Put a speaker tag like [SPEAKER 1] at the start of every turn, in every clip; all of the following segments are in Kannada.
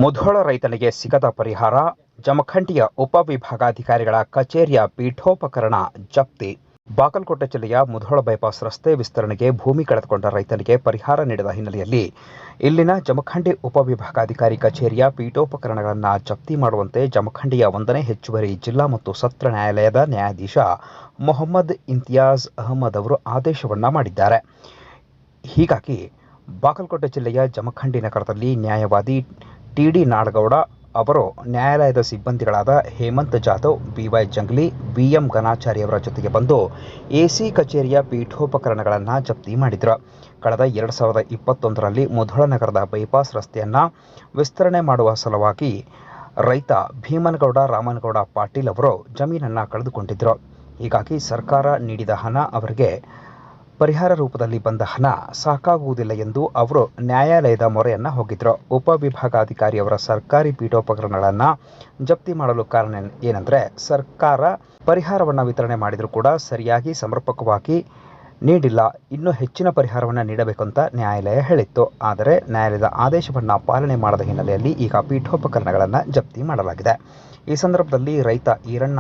[SPEAKER 1] ಮುಧೋಳ ರೈತನಿಗೆ ಸಿಗದ ಪರಿಹಾರ, ಜಮಖಂಡಿಯ ಉಪವಿಭಾಗಾಧಿಕಾರಿಗಳ ಕಚೇರಿಯ ಪೀಠೋಪಕರಣ ಜಪ್ತಿ. ಬಾಗಲಕೋಟೆ ಜಿಲ್ಲೆಯ ಮುಧೋಳ ಬೈಪಾಸ್ ರಸ್ತೆ ವಿಸ್ತರಣೆಗೆ ಭೂಮಿ ಕಳೆದುಕೊಂಡ ರೈತನಿಗೆ ಪರಿಹಾರ ನೀಡದ ಹಿನ್ನೆಲೆಯಲ್ಲಿ ಇಲ್ಲಿನ ಜಮಖಂಡಿ ಉಪವಿಭಾಗಾಧಿಕಾರಿ ಕಚೇರಿಯ ಪೀಠೋಪಕರಣಗಳನ್ನು ಜಪ್ತಿ ಮಾಡುವಂತೆ ಜಮಖಂಡಿಯ 1ನೇ ಹೆಚ್ಚುವರಿ ಜಿಲ್ಲಾ ಮತ್ತು ಸತ್ರ ನ್ಯಾಯಾಲಯದ ನ್ಯಾಯಾಧೀಶ ಮೊಹಮ್ಮದ್ ಇಂತಿಯಾಜ್ ಅಹಮದ್ ಅವರು ಆದೇಶವನ್ನ ಮಾಡಿದ್ದಾರೆ. ಹೀಗಾಗಿ ಬಾಗಲಕೋಟೆ ಜಿಲ್ಲೆಯ ಜಮಖಂಡಿ ನಗರದಲ್ಲಿ ನ್ಯಾಯವಾದಿ ಟಿ.ಡಿ. ನಾಡಗೌಡ ಅವರು ನ್ಯಾಯಾಲಯದ ಸಿಬ್ಬಂದಿಗಳಾದ ಹೇಮಂತ್ ಜಾಧವ್, ಬಿ.ವೈ. ಜಂಗ್ಲಿ, ವಿ.ಎಂ. ಗನಾಚಾರಿ ಅವರ ಜೊತೆಗೆ ಬಂದು ಎಸಿ ಕಚೇರಿಯ ಪೀಠೋಪಕರಣಗಳನ್ನು ಜಪ್ತಿ ಮಾಡಿದರು. ಕಳೆದ 2021ರಲ್ಲಿ ಮುಧೋಳ ನಗರದ ಬೈಪಾಸ್ ರಸ್ತೆಯನ್ನು ವಿಸ್ತರಣೆ ಮಾಡುವ ಸಲುವಾಗಿ ರೈತ ಭೀಮನಗೌಡ ರಾಮನಗೌಡ ಪಾಟೀಲ್ ಅವರು ಜಮೀನನ್ನು ಕಳೆದುಕೊಂಡಿದ್ದರು. ಹೀಗಾಗಿ ಸರ್ಕಾರ ನೀಡಿದ ಹಣ ಅವರಿಗೆ ಪರಿಹಾರ ರೂಪದಲ್ಲಿ ಬಂದ ಹಣ ಸಾಕಾಗುವುದಿಲ್ಲ ಎಂದು ಅವರು ನ್ಯಾಯಾಲಯದ ಮೊರೆಯನ್ನು ಹೋಗಿದ್ದರು. ಉಪವಿಭಾಗಾಧಿಕಾರಿಯವರ ಸರ್ಕಾರಿ ಪೀಠೋಪಕರಣಗಳನ್ನು ಜಪ್ತಿ ಮಾಡಲು ಕಾರಣ ಏನೆಂದರೆ, ಸರ್ಕಾರ ಪರಿಹಾರವನ್ನು ವಿತರಣೆ ಮಾಡಿದರೂ ಕೂಡ ಸರಿಯಾಗಿ ಸಮರ್ಪಕವಾಗಿ ನೀಡಿಲ್ಲ, ಇನ್ನೂ ಹೆಚ್ಚಿನ ಪರಿಹಾರವನ್ನು ನೀಡಬೇಕಂತ ನ್ಯಾಯಾಲಯ ಹೇಳಿತ್ತು. ಆದರೆ ನ್ಯಾಯಾಲಯದ ಆದೇಶವನ್ನು ಪಾಲನೆ ಮಾಡದ ಹಿನ್ನೆಲೆಯಲ್ಲಿ ಈಗ ಪೀಠೋಪಕರಣಗಳನ್ನು ಜಪ್ತಿ ಮಾಡಲಾಗಿದೆ. ಈ ಸಂದರ್ಭದಲ್ಲಿ ರೈತ ಈರಣ್ಣ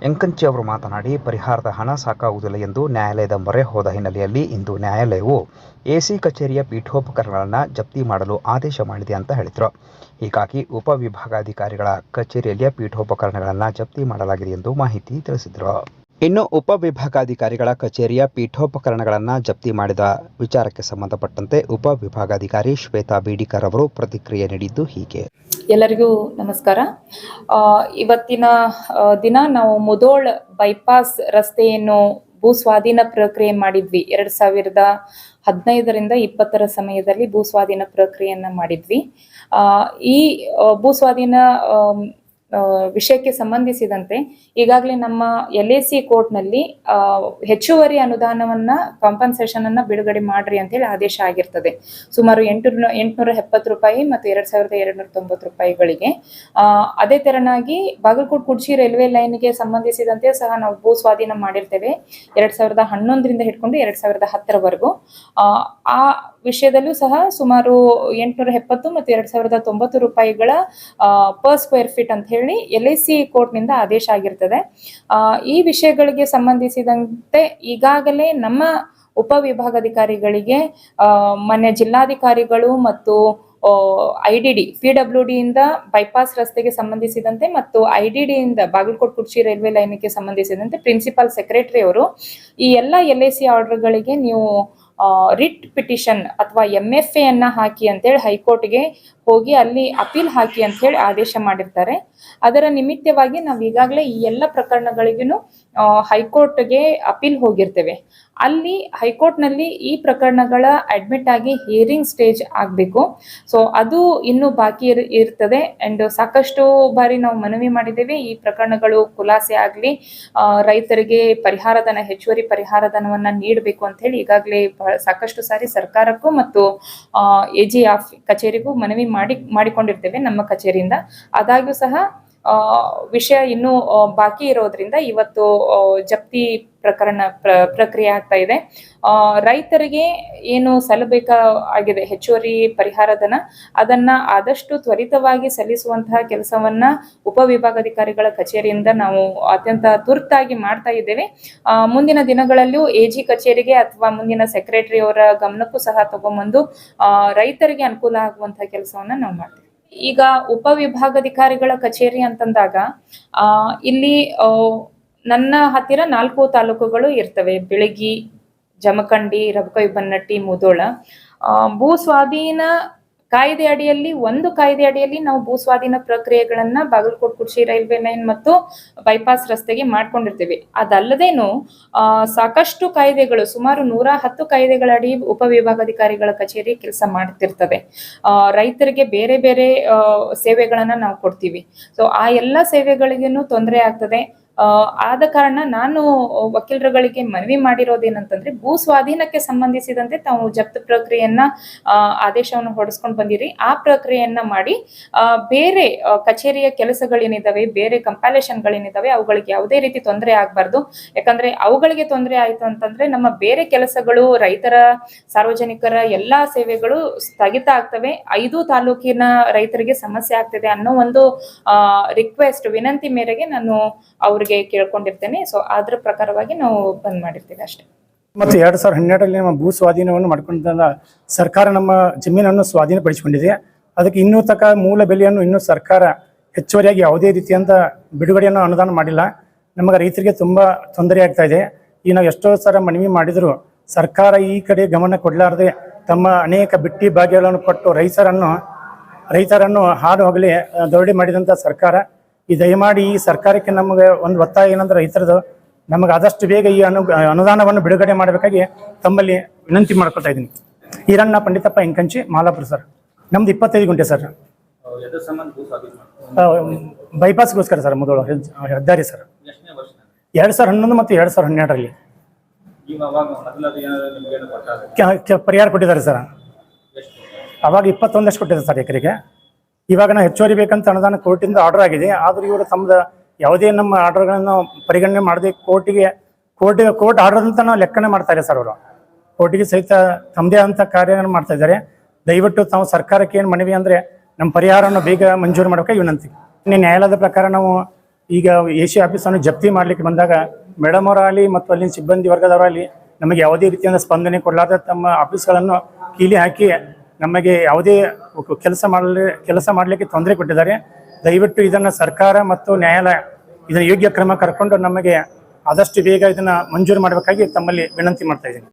[SPEAKER 1] ಎಂಕಂಚಿ ಅವರು ಮಾತನಾಡಿ, ಪರಿಹಾರದ ಹಣ ಸಾಕಾಗುವುದಿಲ್ಲ ಎಂದು ನ್ಯಾಯಾಲಯದ ಮೊರೆ ಹೋದ ಹಿನ್ನೆಲೆಯಲ್ಲಿ ಇಂದು ನ್ಯಾಯಾಲಯವು ಎಸಿ ಕಚೇರಿಯ ಪೀಠೋಪಕರಣಗಳನ್ನು ಜಪ್ತಿ ಮಾಡಲು ಆದೇಶ ಮಾಡಿದೆ ಅಂತ ಹೇಳಿದರು. ಹೀಗಾಗಿ ಉಪವಿಭಾಗಾಧಿಕಾರಿಗಳ ಕಚೇರಿಯಲ್ಲಿ ಪೀಠೋಪಕರಣಗಳನ್ನು ಜಪ್ತಿ ಮಾಡಲಾಗಿದೆ ಎಂದು ಮಾಹಿತಿ ತಿಳಿಸಿದರು. ಇನ್ನು ಉಪವಿಭಾಗಾಧಿಕಾರಿಗಳ ಕಚೇರಿಯ ಪೀಠೋಪಕರಣಗಳನ್ನು ಜಪ್ತಿ ಮಾಡಿದ ವಿಚಾರಕ್ಕೆ ಸಂಬಂಧಪಟ್ಟಂತೆ ಉಪವಿಭಾಗಾಧಿಕಾರಿ ಶ್ವೇತಾ ಬೀಡಿಕರ್ ಅವರು ಪ್ರತಿಕ್ರಿಯೆ ನೀಡಿದ್ದು ಹೀಗೆ.
[SPEAKER 2] ಎಲ್ಲರಿಗೂ ನಮಸ್ಕಾರ. ಇವತ್ತಿನ ದಿನ ನಾವು ಮುಧೋಳ್ ಬೈಪಾಸ್ ರಸ್ತೆಯನ್ನು ಭೂ ಸ್ವಾಧೀನ ಪ್ರಕ್ರಿಯೆ ಮಾಡಿದ್ವಿ. 2015ರಿಂದ 2020 ಸಮಯದಲ್ಲಿ ಭೂ ಸ್ವಾಧೀನ ಪ್ರಕ್ರಿಯೆಯನ್ನ ಮಾಡಿದ್ವಿ. ಈ ಭೂ ಸ್ವಾಧೀನ ವಿಷಯಕ್ಕೆ ಸಂಬಂಧಿಸಿದಂತೆ ಈಗಾಗಲೇ ನಮ್ಮ LAC ಕೋರ್ಟ್ನಲ್ಲಿ ಹೆಚ್ಚುವರಿ ಅನುದಾನವನ್ನ ಕಾಂಪನ್ಸೇಷನ್ ಅನ್ನ ಬಿಡುಗಡೆ ಮಾಡ್ರಿ ಅಂತ ಹೇಳಿ ಆದೇಶ ಆಗಿರ್ತದೆ. ಸುಮಾರು 870 ರೂಪಾಯಿ ಮತ್ತು 2290 ರೂಪಾಯಿಗಳಿಗೆ. ಅದೇ ತೆರನಾಗಿ ಬಾಗಲಕೋಟ್ ಕುಡ್ಚಿ ರೈಲ್ವೆ ಲೈನ್ಗೆ ಸಂಬಂಧಿಸಿದಂತೆ ಸಹ ನಾವು ಭೂ ಸ್ವಾಧೀನ ಮಾಡಿರ್ತೇವೆ 2011ರಿಂದ ಹಿಡ್ಕೊಂಡು 2010ರವರೆಗೂ. ಆ ವಿಷಯದಲ್ಲೂ ಸಹ ಸುಮಾರು 870 ಮತ್ತು 2090 ರೂಪಾಯಿಗಳ ಪರ್ ಸ್ಕ್ವೇರ್ ಫೀಟ್ ಅಂತ ಹೇಳಿ LAC ಕೋರ್ಟ್ನಿಂದ ಆದೇಶ ಆಗಿರ್ತದೆ. ಈ ವಿಷಯಗಳಿಗೆ ಸಂಬಂಧಿಸಿದಂತೆ ಈಗಾಗಲೇ ನಮ್ಮ ಉಪವಿಭಾಗಾಧಿಕಾರಿಗಳಿಗೆ ಮಾನ್ಯ ಜಿಲ್ಲಾಧಿಕಾರಿಗಳು ಮತ್ತು IDD PWD ಇಂದ ಬೈಪಾಸ್ ರಸ್ತೆಗೆ ಸಂಬಂಧಿಸಿದಂತೆ ಮತ್ತು IDD ಇಂದ ಬಾಗಲಕೋಟ್ ಕುಡ್ಚಿ ರೈಲ್ವೆ ಲೈನ್ಗೆ ಸಂಬಂಧಿಸಿದಂತೆ ಪ್ರಿನ್ಸಿಪಲ್ ಸೆಕ್ರೆಟರಿ ಅವರು ಈ ಎಲ್ಲ LAC ಆರ್ಡರ್ಗಳಿಗೆ ನೀವು ರಿಟ್ ಪಿಟಿಷನ್ ಅಥವಾ MFA ಅನ್ನ ಹಾಕಿ ಅಂತೇಳಿ ಹೈಕೋರ್ಟ್ಗೆ ಹೋಗಿ ಅಲ್ಲಿ ಅಪೀಲ್ ಹಾಕಿ ಅಂತ ಹೇಳಿ ಆದೇಶ ಮಾಡಿರ್ತಾರೆ. ಅದರ ನಿಮಿತ್ತವಾಗಿ ನಾವು ಈಗಾಗಲೇ ಈ ಎಲ್ಲ ಪ್ರಕರಣಗಳಿಗೂ ಹೈಕೋರ್ಟ್ಗೆ ಅಪೀಲ್ ಹೋಗಿರ್ತೇವೆ. ಅಲ್ಲಿ ಹೈಕೋರ್ಟ್ನಲ್ಲಿ ಈ ಪ್ರಕರಣಗಳ ಅಡ್ಮಿಟ್ ಆಗಿ ಹಿಯರಿಂಗ್ ಸ್ಟೇಜ್ ಆಗಬೇಕು. ಸೊ ಅದು ಇನ್ನೂ ಬಾಕಿ ಇರ್ತದೆ. ಅಂಡ್ ಸಾಕಷ್ಟು ಬಾರಿ ನಾವು ಮನವಿ ಮಾಡಿದ್ದೇವೆ, ಈ ಪ್ರಕರಣಗಳು ಖುಲಾಸೆ ಆಗಲಿ, ರೈತರಿಗೆ ಪರಿಹಾರಧನ, ಹೆಚ್ಚುವರಿ ಪರಿಹಾರಧನವನ್ನ ನೀಡಬೇಕು ಅಂತ ಹೇಳಿ ಈಗಾಗಲೇ ಸಾಕಷ್ಟು ಸಾರಿ ಸರ್ಕಾರಕ್ಕೂ ಮತ್ತು AG ಕಚೇರಿಗೂ ಮನವಿ ಮಾಡಿಕೊಂಡಿರ್ತೇವೆ ನಮ್ಮ ಕಚೇರಿಯಿಂದ. ಆದಾಗ್ಯೂ ಸಹ ವಿಷಯ ಇನ್ನೂ ಬಾಕಿ ಇರೋದ್ರಿಂದ ಇವತ್ತು ಜಪ್ತಿ ಪ್ರಕ್ರಿಯೆ ಆಗ್ತಾ ಇದೆ. ರೈತರಿಗೆ ಏನು ಸಲ್ಲಬೇಕಾಗಿದೆ ಹೆಚ್ಚುವರಿ ಪರಿಹಾರಧನ, ಅದನ್ನ ಆದಷ್ಟು ತ್ವರಿತವಾಗಿ ಸಲ್ಲಿಸುವಂತಹ ಕೆಲಸವನ್ನ ಉಪವಿಭಾಗಾಧಿಕಾರಿಗಳ ಕಚೇರಿಯಿಂದ ನಾವು ಅತ್ಯಂತ ತುರ್ತಾಗಿ ಮಾಡ್ತಾ ಇದ್ದೇವೆ. ಮುಂದಿನ ದಿನಗಳಲ್ಲೂ AG ಕಚೇರಿಗೆ ಅಥವಾ ಮುಂದಿನ ಸೆಕ್ರೆಟರಿ ಅವರ ಗಮನಕ್ಕೂ ಸಹ ತಗೊಂಡ್ಬಂದು ರೈತರಿಗೆ ಅನುಕೂಲ ಆಗುವಂತಹ ಕೆಲಸವನ್ನ ನಾವು ಮಾಡ್ತೀವಿ. ಈಗ ಉಪವಿಭಾಗಾಧಿಕಾರಿಗಳ ಕಚೇರಿ ಅಂತಂದಾಗ ಇಲ್ಲಿ ನನ್ನ ಹತ್ತಿರ 4 ತಾಲೂಕುಗಳು ಇರ್ತವೆ: ಬಿಳಗಿ, ಜಮಖಂಡಿ, ರಬಕವಿಬನಟ್ಟಿ, ಮುಧೋಳ. ಭೂ ಸ್ವಾಧೀನ ಕಾಯ್ದೆ ಅಡಿಯಲ್ಲಿ ಒಂದು ಕಾಯ್ದೆ ಅಡಿಯಲ್ಲಿ ನಾವು ಭೂ ಸ್ವಾಧೀನ ಪ್ರಕ್ರಿಯೆಗಳನ್ನ ಬಾಗಲಕೋಟ್ ಕುಡ್ಚಿ ರೈಲ್ವೆ ಲೈನ್ ಮತ್ತು ಬೈಪಾಸ್ ರಸ್ತೆಗೆ ಮಾಡ್ಕೊಂಡಿರ್ತೇವೆ. ಅದಲ್ಲದೇನು ಸಾಕಷ್ಟು ಕಾಯ್ದೆಗಳು, ಸುಮಾರು 110 ಕಾಯ್ದೆಗಳಡಿ ಉಪವಿಭಾಗಾಧಿಕಾರಿಗಳ ಕಚೇರಿ ಕೆಲಸ ಮಾಡ್ತಿರ್ತದೆ. ರೈತರಿಗೆ ಬೇರೆ ಬೇರೆ ಸೇವೆಗಳನ್ನ ನಾವು ಕೊಡ್ತೀವಿ. ಸೊ ಆ ಎಲ್ಲ ಸೇವೆಗಳಿಗೂ ತೊಂದರೆ ಆಗ್ತದೆ. ಆದ ಕಾರಣ ನಾನು ವಕೀಲರುಗಳಿಗೆ ಮನವಿ ಮಾಡಿರೋದೇನಂತಂದ್ರೆ ಭೂ ಸ್ವಾಧೀನಕ್ಕೆ ಸಂಬಂಧಿಸಿದಂತೆ ತಾವು ಜಪ್ತಿ ಪ್ರಕ್ರಿಯೆಯನ್ನ ಆದೇಶವನ್ನು ಹೊರಡಿಸ್ಕೊಂಡು ಬಂದಿರಿ. ಆ ಪ್ರಕ್ರಿಯೆಯನ್ನ ಮಾಡಿ ಬೇರೆ ಕಚೇರಿಯ ಕೆಲಸಗಳೇನಿದಾವೆ, ಬೇರೆ ಕಂಪ್ಯಾಲೇಷನ್ಗಳೇನಿದಾವೆ ಅವುಗಳಿಗೆ ಯಾವುದೇ ರೀತಿ ತೊಂದರೆ ಆಗಬಾರ್ದು. ಯಾಕಂದ್ರೆ ಅವುಗಳಿಗೆ ತೊಂದರೆ ಆಯ್ತು ಅಂತಂದ್ರೆ ನಮ್ಮ ಬೇರೆ ಕೆಲಸಗಳು, ರೈತರ, ಸಾರ್ವಜನಿಕರ ಎಲ್ಲಾ ಸೇವೆಗಳು ಸ್ಥಗಿತ ಆಗ್ತವೆ. 5 ತಾಲೂಕಿನ ರೈತರಿಗೆ ಸಮಸ್ಯೆ ಆಗ್ತಿದೆ ಅನ್ನೋ ಒಂದು ರಿಕ್ವೆಸ್ಟ್, ವಿನಂತಿ ಮೇರೆಗೆ ನಾನು ಅವ್ರಿಗೆ ಕೇಳ್ಕೊಂಡಿರ್ತೇನೆ. ಸೊ ಅದ್ರ ಪ್ರಕಾರವಾಗಿ ನಾವು ಬಂದ್ ಮಾಡಿರ್ತೀವಿ ಅಷ್ಟೇ.
[SPEAKER 3] ಮತ್ತು 2012ರಲ್ಲಿ ನಮ್ಮ ಭೂ ಸ್ವಾಧೀನವನ್ನು ಮಾಡ್ಕೊಂಡ ಸರ್ಕಾರ ನಮ್ಮ ಜಮೀನನ್ನು ಸ್ವಾಧೀನಪಡಿಸಿಕೊಂಡಿದೆ. ಅದಕ್ಕೆ ಇನ್ನೂ ತಕ್ಕ ಮೂಲ ಬೆಲೆಯನ್ನು ಇನ್ನೂ ಸರ್ಕಾರ ಹೆಚ್ಚುವರಿಯಾಗಿ ಯಾವುದೇ ರೀತಿಯಂತ ಬಿಡುಗಡೆಯನ್ನು ಅನುದಾನ ಮಾಡಿಲ್ಲ. ನಮಗೆ ರೈತರಿಗೆ ತುಂಬ ತೊಂದರೆ ಆಗ್ತಾ ಇದೆ. ಈಗ ನಾವು ಎಷ್ಟೋ ಸಲ ಮನವಿ ಮಾಡಿದರೂ ಸರ್ಕಾರ ಈ ಕಡೆ ಗಮನ ಕೊಡಲಾರದೆ ತಮ್ಮ ಅನೇಕ ಬಿಟ್ಟಿ ಭಾಗ್ಯಗಳನ್ನು ಕೊಟ್ಟು ರೈತರನ್ನು ಹಾಡು ಹೋಗಲಿ ದೌರ್ಡಿ ಮಾಡಿದಂಥ ಸರ್ಕಾರ ಈ ದಯಮಾಡಿ ಈ ಸರ್ಕಾರಕ್ಕೆ ನಮಗೆ ಒಂದು ಒತ್ತಾಯ ಏನಂದ್ರೆ ರೈತರದು ನಮಗೆ ಆದಷ್ಟು ಬೇಗ ಈ ಅನುದಾನವನ್ನು ಬಿಡುಗಡೆ ಮಾಡಬೇಕಾಗಿ ತಮ್ಮಲ್ಲಿ ವಿನಂತಿ ಮಾಡ್ಕೊತಾ ಇದ್ದೀನಿ. ಈರಣ್ಣ ಪಂಡಿತಪ್ಪ ಎಂಕಂಚಿ, ಮಾಲಾಪುರ ಸರ್. ನಮ್ದು 25 ಗುಂಟೆ ಸರ್. ಬೈಪಾಸ್ಗೋಸ್ಕರ ಸರ್, ಮೊದಲು ಹೆದ್ದಾರಿ ಸರ್. 2011 ಮತ್ತು 2012ರಲ್ಲಿ ಪರಿಹಾರ ಕೊಟ್ಟಿದ್ದಾರೆ ಸರ್. ಅವಾಗ 21 ಲಕ್ಷ ಕೊಟ್ಟಿದ್ದಾರೆ ಸರ್ ಎಕರೆಗೆ. ಇವಾಗ ನಾವು ಹೆಚ್ಚುವರಿ ಬೇಕಂತ ಅನುದಾನ ಕೋರ್ಟಿಂದ ಆರ್ಡರ್ ಆಗಿದೆ. ಆದರೂ ಇವರು ತಮ್ಮದು ಯಾವುದೇ ನಮ್ಮ ಆರ್ಡರ್ಗಳನ್ನು ಪರಿಗಣನೆ ಮಾಡದೆ ಕೋರ್ಟ್ ಆರ್ಡರ್ ಅಂತ ನಾವು ಲೆಕ್ಕನೆ ಮಾಡ್ತಾ ಇಲ್ಲ ಸರ್. ಅವರು ಕೋರ್ಟಿಗೆ ಸಹಿತ ತಮ್ಮದೇ ಅಂತ ಕಾರ್ಯವನ್ನು ಮಾಡ್ತಾ ಇದ್ದಾರೆ. ದಯವಿಟ್ಟು ತಾವು ಸರ್ಕಾರಕ್ಕೆ ಏನು ಮನವಿ ಅಂದರೆ ನಮ್ಮ ಪರಿಹಾರವನ್ನು ಬೇಗ ಮಂಜೂರು ಮಾಡಬೇಕಾಗಿ ವಿನಂತಿ. ಇನ್ನು ನ್ಯಾಯಾಲಯದ ಪ್ರಕಾರ ನಾವು ಈಗ ಎಸಿ ಆಫೀಸನ್ನು ಜಪ್ತಿ ಮಾಡಲಿಕ್ಕೆ ಬಂದಾಗ ಮೇಡಮ್ ಅವರಾಗಲಿ ಮತ್ತು ಅಲ್ಲಿನ ಸಿಬ್ಬಂದಿ ವರ್ಗದವರಾಗಲಿ ನಮಗೆ ಯಾವುದೇ ರೀತಿಯಿಂದ ಸ್ಪಂದನೆ ಕೊಡಲಾದ ತಮ್ಮ ಆಫೀಸ್ಗಳನ್ನು ಕೀಲಿ ಹಾಕಿ ನಮಗೆ ಯಾವುದೇ ಕೆಲಸ ಮಾಡಲಿಕ್ಕೆ ತೊಂದರೆ ಕೊಟ್ಟಿದ್ದಾರೆ. ದಯವಿಟ್ಟು ಇದನ್ನು ಸರ್ಕಾರ ಮತ್ತು ನ್ಯಾಯಾಲಯ ಇದನ್ನು ಯೋಗ್ಯ ಕ್ರಮ ಕರ್ಕೊಂಡು ನಮಗೆ ಆದಷ್ಟು ಬೇಗ ಇದನ್ನು ಮಂಜೂರು ಮಾಡಬೇಕಾಗಿ ತಮ್ಮಲ್ಲಿ ವಿನಂತಿ ಮಾಡ್ತಾ ಇದ್ದೀನಿ.